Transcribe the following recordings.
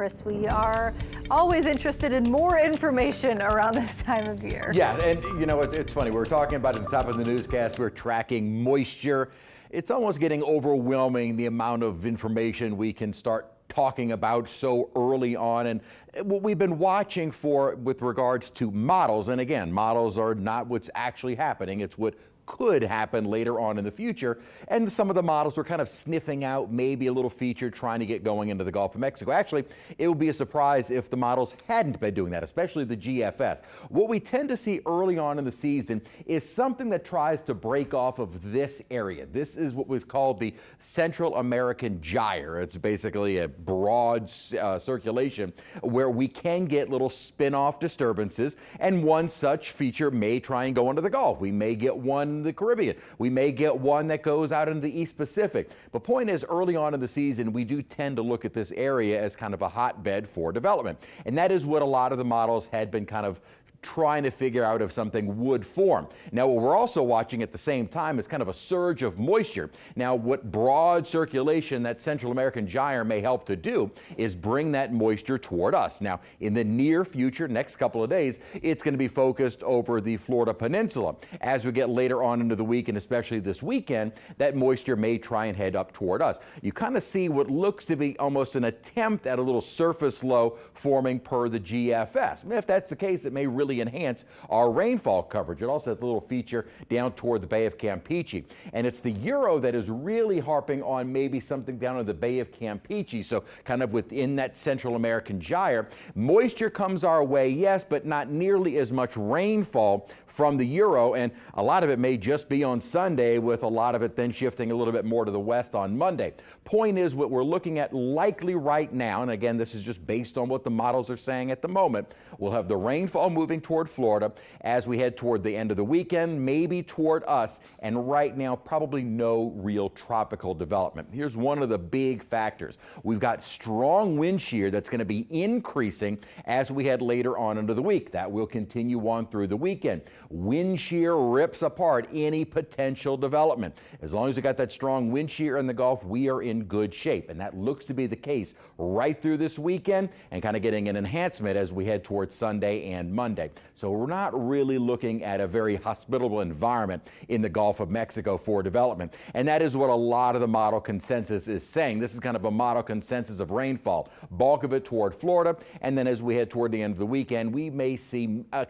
Chris, we are always interested in more information around this time of year. Yeah, and you know, it's funny. We were talking about at the top of the newscast, we're tracking moisture. It's almost getting overwhelming, the amount of information we can start talking about so early on, and what we've been watching for with regards to models. And again, models are not what's actually happening. It's what could happen later on in the future. And some of the models were kind of sniffing out maybe a little feature trying to get going into the Gulf of Mexico. Actually, it would be a surprise if the models hadn't been doing that, especially the GFS. What we tend to see early on in the season is something that tries to break off of this area. This is what was called the Central American Gyre. It's basically a broad circulation where we can get little spin-off disturbances, and one such feature may try and go into the Gulf. We may get one in the Caribbean. We may get one that goes out into the East Pacific. The point is, early on in the season, we do tend to look at this area as kind of a hotbed for development. And that is what a lot of the models had been kind of trying to figure out if something would form. Now, what we're also watching at the same time is kind of a surge of moisture. Now, what broad circulation that Central American Gyre may help to do is bring that moisture toward us. Now, in the near future, next couple of days, it's going to be focused over the Florida Peninsula. As we get later on into the week, and especially this weekend, that moisture may try and head up toward us. You kind of see what looks to be almost an attempt at a little surface low forming per the GFS. If that's the case, it may really enhance our rainfall coverage. It also has a little feature down toward the Bay of Campeche. And it's the Euro that is really harping on maybe something down in the Bay of Campeche. So kind of within that Central American Gyre, moisture comes our way, yes, but not nearly as much rainfall from the Euro, and a lot of it may just be on Sunday, with a lot of it then shifting a little bit more to the west on Monday. Point is, what we're looking at likely right now, and again, this is just based on what the models are saying at the moment, we'll have the rainfall moving toward Florida as we head toward the end of the weekend, maybe toward us, and right now probably no real tropical development. Here's one of the big factors. We've got strong wind shear that's going to be increasing as we head later on into the week. That will continue on through the weekend. Wind shear rips apart any potential development. As long as we got that strong wind shear in the Gulf, we are in good shape. And that looks to be the case right through this weekend, and kind of getting an enhancement as we head towards Sunday and Monday. So we're not really looking at a very hospitable environment in the Gulf of Mexico for development. And that is what a lot of the model consensus is saying. This is kind of a model consensus of rainfall, bulk of it toward Florida. And then as we head toward the end of the weekend, we may see a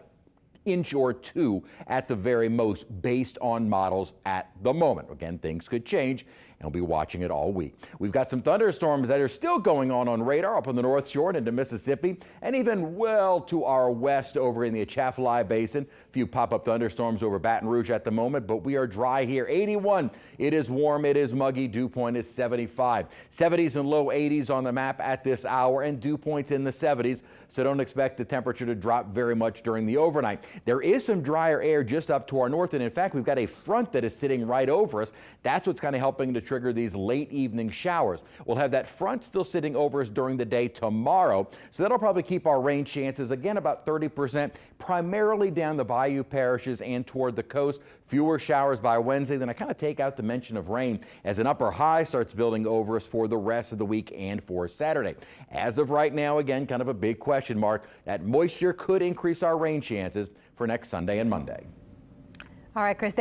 inch or two at the very most, based on models at the moment. Again, things could change, and we'll be watching it all week. We've got some thunderstorms that are still going on radar up on the North Shore and into Mississippi, and even well to our west over in the Atchafalaya Basin. A few pop-up thunderstorms over Baton Rouge at the moment, but we are dry here. 81. It is warm. It is muggy. Dew point is 75. 70s and low 80s on the map at this hour, and dew points in the 70s. So don't expect the temperature to drop very much during the overnight. There is some drier air just up to our north, and in fact, we've got a front that is sitting right over us. That's what's kind of helping to trigger these late evening showers. We'll have that front still sitting over us during the day tomorrow, so that'll probably keep our rain chances again about 30%, primarily down the Bayou parishes and toward the coast. Fewer showers by Wednesday. Then I kind of take out the mention of rain as an upper high starts building over us for the rest of the week and for Saturday. As of right now, again, kind of a big question mark. That moisture could increase our rain chances for next Sunday and Monday. All right, Chris, thank you.